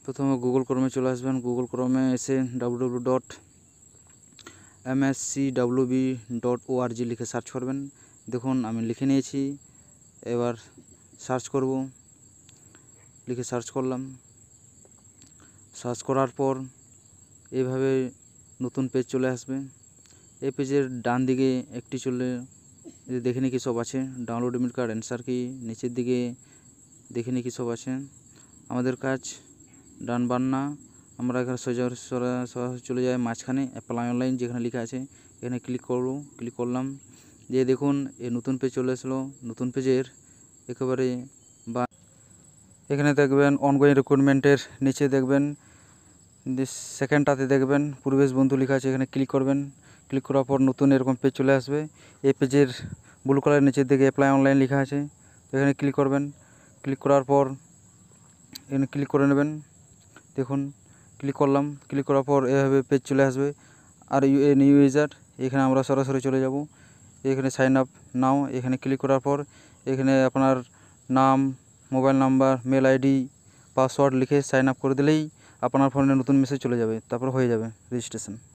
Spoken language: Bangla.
প্রথমে গুগল ক্রোমে চলে আসবেন। গুগল ক্রোমে এসে www.mscwb.org লিখে সার্চ করবেন। দেখুন আমি লিখে নিয়েছি। এবার সার্চ করব। লিখে সার্চ করলাম। সার্চ করার পর এইভাবে নতুন পেজ চলে আসবে। এই পেজের ডান দিকে একটি চলে দেখে নিই কী সব আছে। ডাউনলোড এডমিট কার্ড, অ্যান্সার কি, নিচের দিকে দেখে নিই কী সব আছে। আমাদের কাজ ডান বান না, আমরা এখানে সরাসরি চলে যাই মাঝখানে অ্যাপ্লাই অনলাইন যেখানে লেখা আছে এখানে ক্লিক করব। ক্লিক করলাম, দিয়ে দেখুন এই নতুন পেজ চলে আসলো। নতুন পেজের একেবারে বা এখানে দেখবেন অনগোয়িং রিক্রুটমেন্টের নিচে দেখবেন সেকেন্ডটাতে দেখবেন পরিবেশ বন্ধু লেখা আছে, এখানে ক্লিক করবেন। ক্লিক করার পর নতুন এরকম পেজ চলে আসবে। এই পেজের ব্লু কালারের নিচের দিকে অ্যাপ্লাই অনলাইন লেখা আছে, এখানে ক্লিক করবেন। ক্লিক করার পর এখানে ক্লিক করে নেবেন। দেখুন ক্লিক করলাম। ক্লিক করার পর এভাবে পেজ চলে আসবে। আর নিউ ইউজার, এখানে আমরা সরাসরি চলে যাব। এখানে সাইন আপ নাও, এখানে ক্লিক করার পর এখানে আপনার নাম, mobile number, mail ID, password লিখে সাইন আপ করে দিলেই আপনার ফোনে নতুন মেসেজ চলে যাবে, তারপর হয়ে যাবে রেজিস্ট্রেশন।